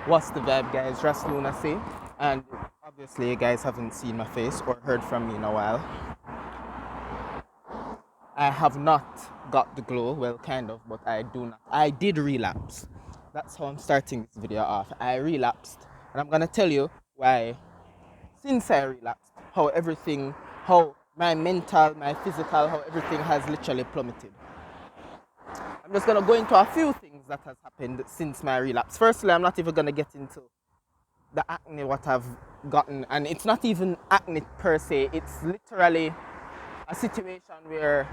What's the vibe, guys? Ras Luna C. And obviously, you guys haven't seen my face or heard from me in a while. I have not got the glow, well, kind of, but I do not. I did relapse. That's how I'm starting this video off. I relapsed, and I'm gonna tell you why. Since I relapsed, how my mental, my physical, how everything has literally plummeted. I'm just gonna go into a few things that has happened since my relapse. Firstly, I'm not even gonna get into the acne what I've gotten, and it's not even acne per se. It's literally a situation where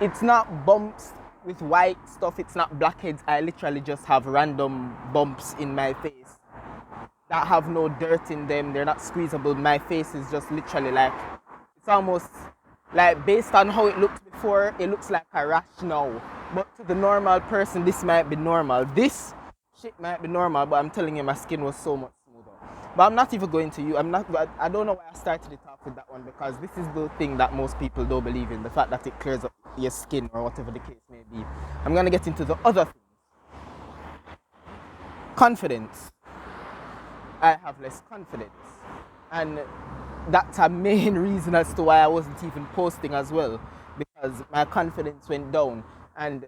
it's not bumps with white stuff. It's not blackheads. I literally just have random bumps in my face that have no dirt in them. They're not squeezable. My face is just literally like, it's almost like, based on how it looked before, it looks like a rash now. But to the normal person, this might be normal. This shit might be normal, but I'm telling you, my skin was so much smoother. But I'm not even going to you. I don't know why I started it off with that one, because this is the thing that most people don't believe in, the fact that it clears up your skin or whatever the case may be. I'm going to get into the other things. Confidence. I have less confidence. And that's a main reason as to why I wasn't even posting as well, because my confidence went down. And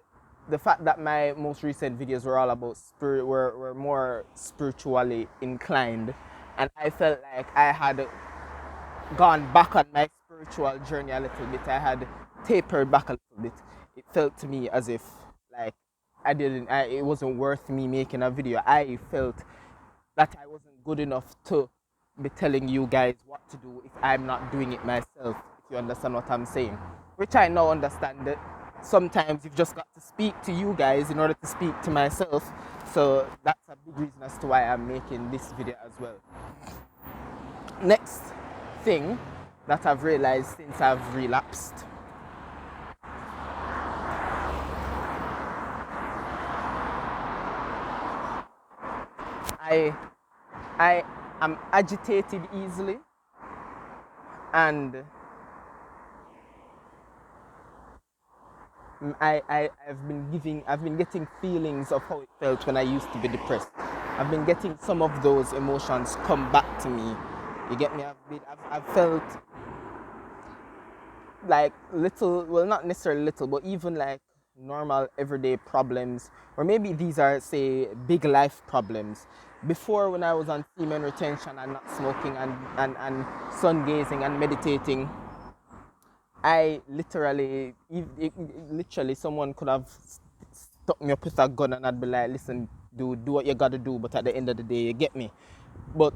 the fact that my most recent videos were all about spirit, were more spiritually inclined, and I felt like I had gone back on my spiritual journey a little bit. I had tapered back a little bit. It felt to me as if like it wasn't worth me making a video. I felt that I wasn't good enough to be telling you guys what to do if I'm not doing it myself, if you understand what I'm saying. Which I now understand that sometimes you've just got to speak to you guys in order to speak to myself. So that's a big reason as to why I'm making this video as well. Next thing that I've realized since I've relapsed, I am agitated easily, and I've been getting feelings of how it felt when I used to be depressed. I've been getting some of those emotions come back to me. You get me? I've felt like little, well, not necessarily little, but even like normal everyday problems, or maybe these are, say, big life problems. Before, when I was on semen retention and not smoking and sun gazing and meditating, I literally, someone could have stuck me up with a gun and I'd be like, listen, do what you gotta do, but at the end of the day, you get me. But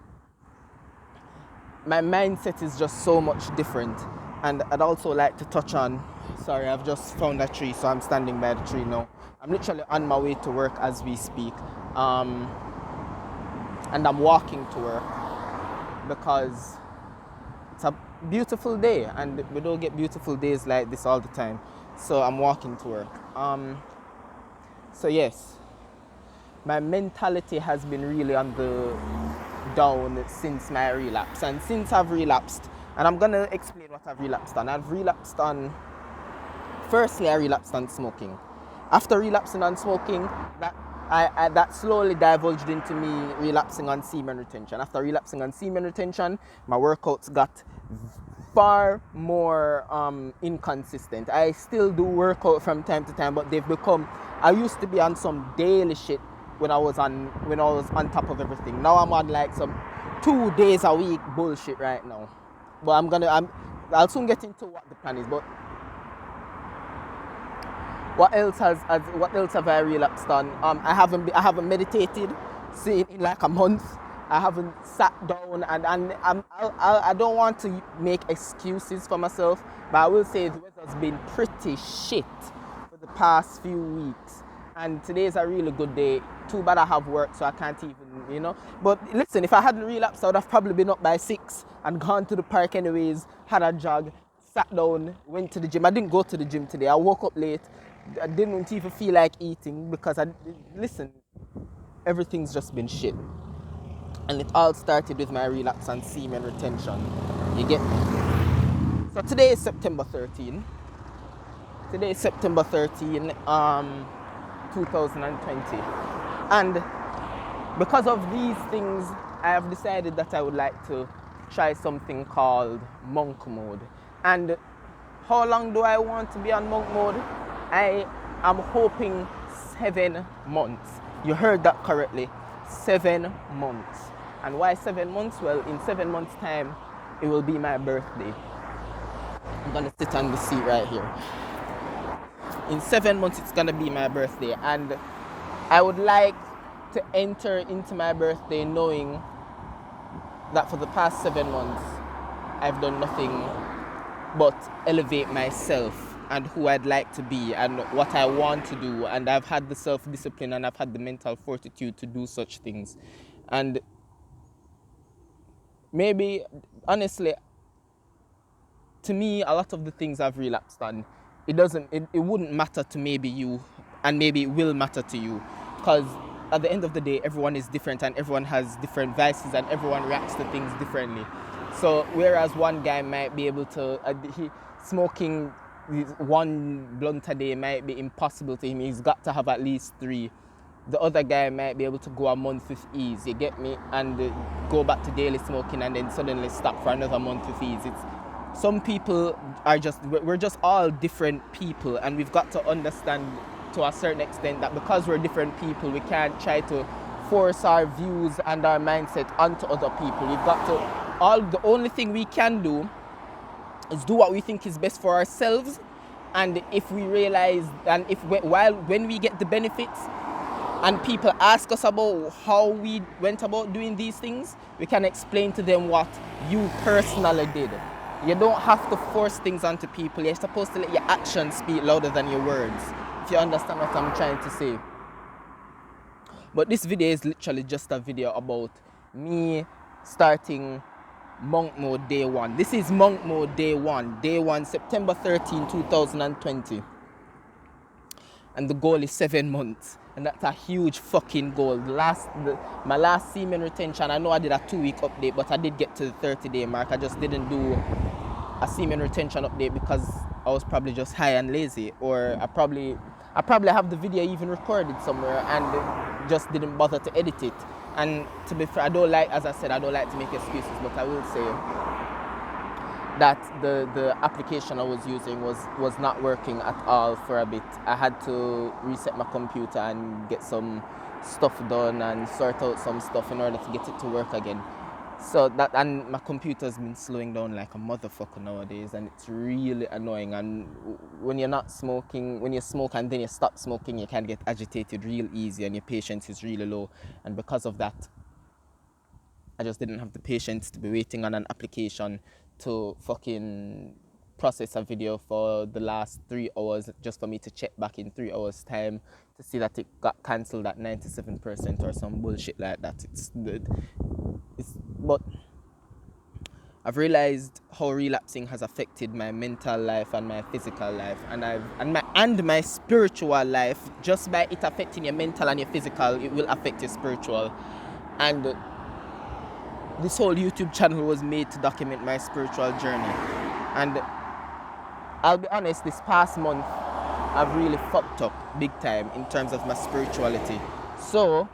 my mindset is just so much different. And I'd also like to touch on, sorry, I've just found a tree, so I'm standing by the tree now. I'm literally on my way to work as we speak. And I'm walking to work because it's a beautiful day, and we don't get beautiful days like this all the time. So I'm walking to work. So yes, my mentality has been really on the down since my relapse. And since I've relapsed, and I'm gonna explain what I've relapsed on. Firstly, I relapsed on smoking. After relapsing on smoking, that slowly divulged into me relapsing on semen retention. After relapsing on semen retention, my workouts got far more inconsistent. I still do workout from time to time, but they've become, I used to be on some daily shit when I was on top of everything. Now I'm on like some 2 days a week bullshit right now. But I'll soon get into what the plan is. But what else have I relapsed on? I haven't meditated in like a month. I haven't sat down, and I don't want to make excuses for myself, but I will say the weather's been pretty shit for the past few weeks. And today is a really good day. Too bad I have work, so I can't even. But listen, if I hadn't relapsed, I would have probably been up by 6 and gone to the park anyways, had a jog, sat down, went to the gym. I didn't go to the gym today. I woke up late. I didn't even feel like eating because everything's just been shit. And it all started with my relapse on semen retention. You get me? So today is September 13. Today is September 13, 2020. And because of these things, I have decided that I would like to try something called monk mode. And how long do I want to be on monk mode? I am hoping 7 months. You heard that correctly. 7 months. And why 7 months? Well, in 7 months' time, it will be my birthday. I'm gonna sit on the seat right here. In 7 months, it's gonna be my birthday, and I would like to enter into my birthday knowing that for the past 7 months, I've done nothing but elevate myself and who I'd like to be and what I want to do, and I've had the self-discipline and I've had the mental fortitude to do such things. And maybe, honestly, to me, a lot of the things I've relapsed on, it wouldn't matter to maybe you, and maybe it will matter to you, because at the end of the day, everyone is different and everyone has different vices and everyone reacts to things differently. So whereas one guy might be able to, smoking 1 blunt a day might be impossible to him, he's got to have at least 3. The other guy might be able to go a month with ease, you get me, and go back to daily smoking and then suddenly stop for another month with ease. Some people we're just all different people, and we've got to understand to a certain extent that because we're different people, we can't try to force our views and our mindset onto other people. The only thing we can do is do what we think is best for ourselves, and if we realize, and when we get the benefits and people ask us about how we went about doing these things, we can explain to them what you personally did. You don't have to force things onto people. You're supposed to let your actions speak louder than your words, if you understand what I'm trying to say. But this video is literally just a video about me starting monk mode day 1. This is monk mode day 1. Day 1, September 13, 2020. And the goal is 7 months. And that's a huge fucking goal. My last semen retention, I know I did a 2-week update, but I did get to the 30-day mark. I just didn't do a semen retention update because I was probably just high and lazy, or I probably have the video even recorded somewhere and just didn't bother to edit it. And to be fair, as I said, I don't like to make excuses, but I will say that the application I was using was not working at all for a bit. I had to reset my computer and get some stuff done and sort out some stuff in order to get it to work again. So and my computer's been slowing down like a motherfucker nowadays, and it's really annoying. And when you're not smoking, when you smoke and then you stop smoking, you can get agitated real easy and your patience is really low. And because of that, I just didn't have the patience to be waiting on an application to fucking process a video for the last 3 hours just for me to check back in 3 hours time to see that it got cancelled at 97% or some bullshit like that. But I've realized how relapsing has affected my mental life and my physical life, and my spiritual life. Just by it affecting your mental and your physical, it will affect your spiritual. And this whole YouTube channel was made to document my spiritual journey. And I'll be honest, this past month I've really fucked up big time in terms of my spirituality. So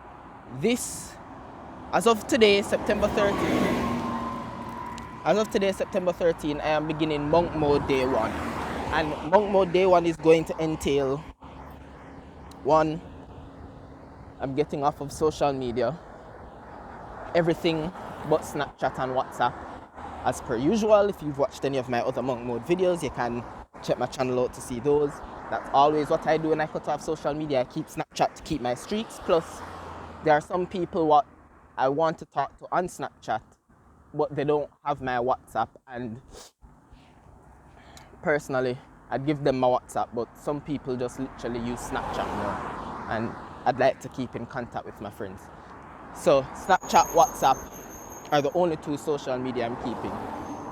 as of today, September 13, I am beginning monk mode day 1. And monk mode day 1 is going to entail 1, I'm getting off of social media, everything but Snapchat and WhatsApp as per usual. If you've watched any of my other monk mode videos, you can check my channel out to see those. That's always what I do when I cut off social media. I keep Snapchat to keep my streaks. Plus, there are some people what I want to talk to on Snapchat, but they don't have my WhatsApp, and personally, I'd give them my WhatsApp, but some people just literally use Snapchat more, and I'd like to keep in contact with my friends. So Snapchat, WhatsApp are the only 2 social media I'm keeping.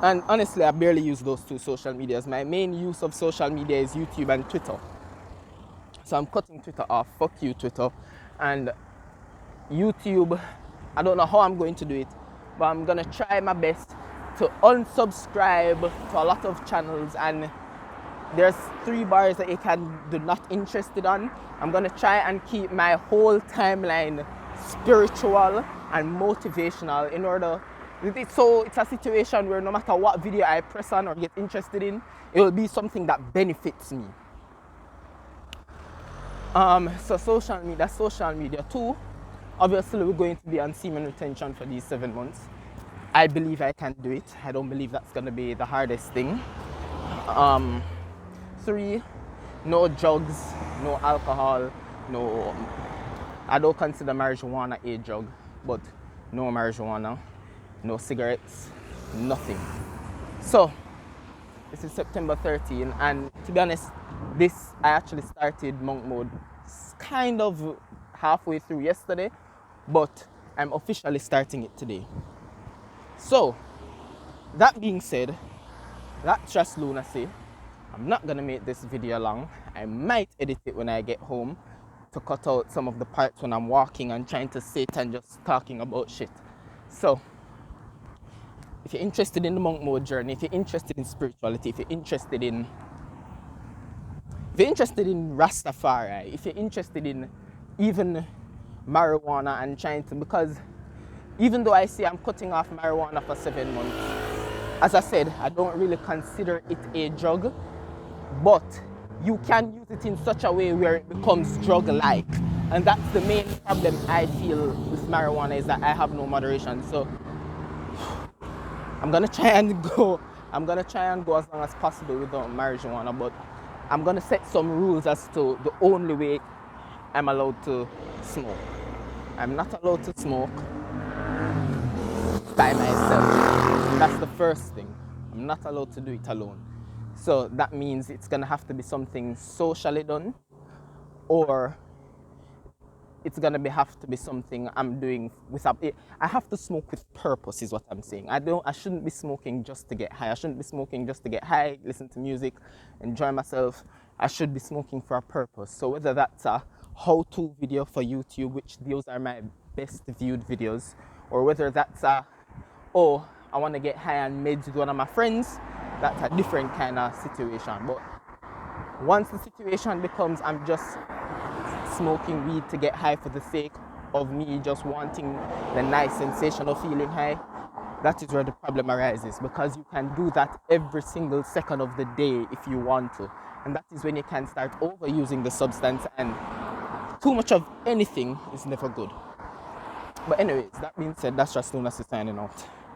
And honestly, I barely use those 2 social medias. My main use of social media is YouTube and Twitter. So I'm cutting Twitter off. Fuck you, Twitter. And YouTube, I don't know how I'm going to do it, but I'm going to try my best to unsubscribe to a lot of channels and there's 3 bars that you can do not interested on. I'm gonna try and keep my whole timeline spiritual and motivational in order. So it's a situation where no matter what video I press on or get interested in, it will be something that benefits me. So social media too. Obviously, we're going to be on semen retention for these 7 months. I believe I can do it. I don't believe that's gonna be the hardest thing. 3, no drugs, no alcohol, no. I don't consider marijuana a drug, but no marijuana, no cigarettes, nothing. So this is September 13, and to be honest, I actually started monk mode kind of halfway through yesterday, but I'm officially starting it today. So that being said, that's just lunacy. I'm not gonna make this video long. I might edit it when I get home to cut out some of the parts when I'm walking and trying to sit and just talking about shit. So if you're interested in the monk mode journey, if you're interested in spirituality, if you're interested in Rastafari, if you're interested in even marijuana and trying to, because even though I say I'm cutting off marijuana for 7 months, as I said, I don't really consider it a drug, but you can use it in such a way where it becomes drug-like. And that's the main problem I feel with marijuana, is that I have no moderation. So I'm gonna try and go as long as possible without marijuana, but I'm gonna set some rules as to the only way I'm allowed to smoke. I'm not allowed to smoke by myself. That's the first thing. I'm not allowed to do it alone. So that means it's gonna have to be something socially done, or it's gonna have to be something I'm doing I have to smoke with purpose, is what I'm saying. I shouldn't be smoking just to get high. I shouldn't be smoking just to get high, listen to music, enjoy myself. I should be smoking for a purpose. So whether that's a how-to video for YouTube, which those are my best viewed videos, or whether that's I want to get high and meds with one of my friends, that's a different kind of situation. But once the situation becomes I'm just smoking weed to get high for the sake of me just wanting the nice sensation of feeling high, that is where the problem arises, because you can do that every single second of the day if you want to, and that is when you can start overusing the substance, and too much of anything is never good. But anyways, that being said, that's just lunacy signing out.